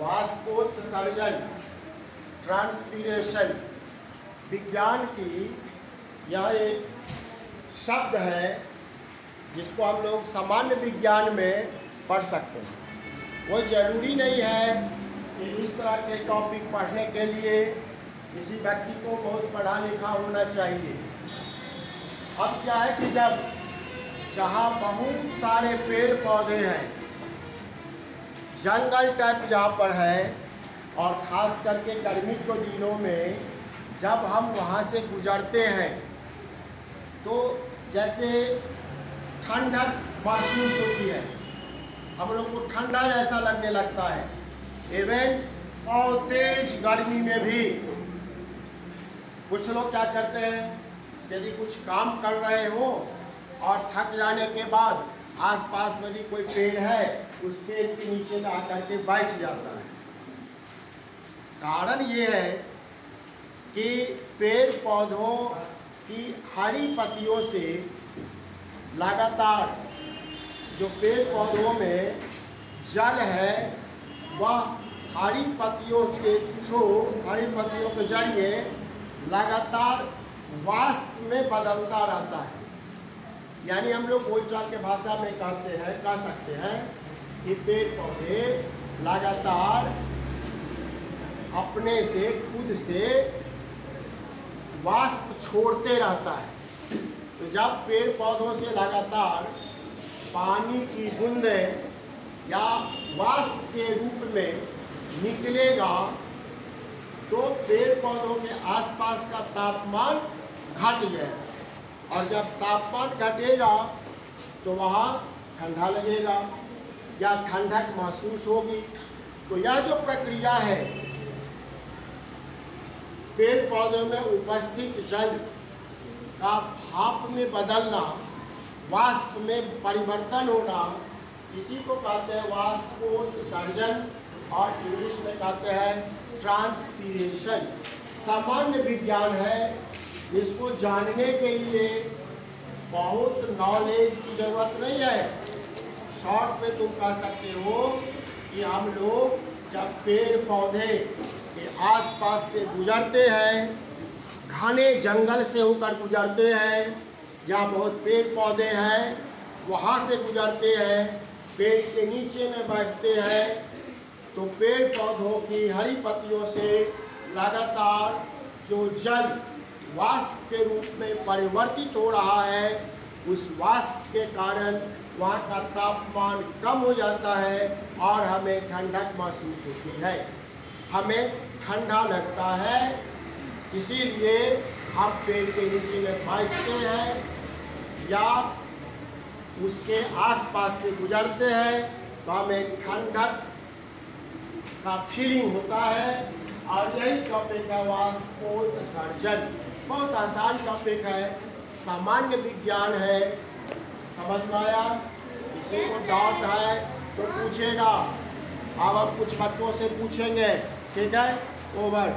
वाष्पोत्सर्जन, ट्रांसपीरेशन विज्ञान की यह एक शब्द है जिसको हम लोग सामान्य विज्ञान में पढ़ सकते हैं। वो ज़रूरी नहीं है कि इस तरह के टॉपिक पढ़ने के लिए किसी व्यक्ति को बहुत पढ़ा लिखा होना चाहिए। अब क्या है कि जहाँ बहुत सारे पेड़ पौधे हैं, जंगल टाइप जहाँ पर है, और ख़ास करके गर्मी के दिनों में जब हम वहाँ से गुजरते हैं तो जैसे ठंडक महसूस होती है, हम लोग को ठंडा जैसा लगने लगता है। इवन और तेज गर्मी में भी कुछ लोग क्या करते हैं, यदि कुछ काम कर रहे हो और थक जाने के बाद आसपास यदि कोई पेड़ है उस पेड़ के नीचे ला करके बैठ जाता है। कारण ये है कि पेड़ पौधों की हरी पत्तियों से लगातार जो पेड़ पौधों में जल है वह हरी पत्तियों के थ्रू, हरी पत्तियों के जरिए लगातार वाष्प में बदलता रहता है। यानी हम लोग बोलचाल के भाषा में कह सकते हैं कि पेड़ पौधे लगातार अपने से खुद से वाष्प छोड़ते रहता है। तो जब पेड़ पौधों से लगातार पानी की बूंदें या वाष्प के रूप में निकलेगा तो पेड़ पौधों के आसपास का तापमान घट जाएगा, और जब तापमान घटेगा तो वहाँ ठंडा लगेगा या ठंडक महसूस होगी। तो यह जो प्रक्रिया है, पेड़ पौधों में उपस्थित जल का भाप में बदलना, वाष्प में परिवर्तन होना, इसी को कहते हैं वाष्पोत्सर्जन, और इंग्लिश में कहते हैं ट्रांसपीरेशन। सामान्य विज्ञान है, इसको जानने के लिए बहुत नॉलेज की ज़रूरत नहीं है। शॉर्ट में तुम कह सकते हो कि हम लोग जब पेड़ पौधे के आसपास से गुजरते हैं, घने जंगल से होकर गुजरते हैं, जहाँ बहुत पेड़ पौधे हैं वहाँ से गुजरते हैं, पेड़ के नीचे में बैठते हैं, तो पेड़ पौधों की हरी पत्तियों से लगातार जो जल वाष्प के रूप में परिवर्तित हो रहा है, उस वाष्प के कारण वहाँ का तापमान कम हो जाता है और हमें ठंडक महसूस होती है, हमें ठंडा लगता है। इसीलिए हम पेड़ के नीचे में बैठते हैं या उसके आसपास से गुजरते हैं तो हमें ठंडक का फीलिंग होता है। और यही टॉपिक है वाष्पोत्सर्जन। बहुत आसान टॉपिक है, सामान्य विज्ञान है, समझ में आया? किसी को डाउट है तो पूछेगा। अब हम कुछ बच्चों से पूछेंगे, ठीक है? ओवर।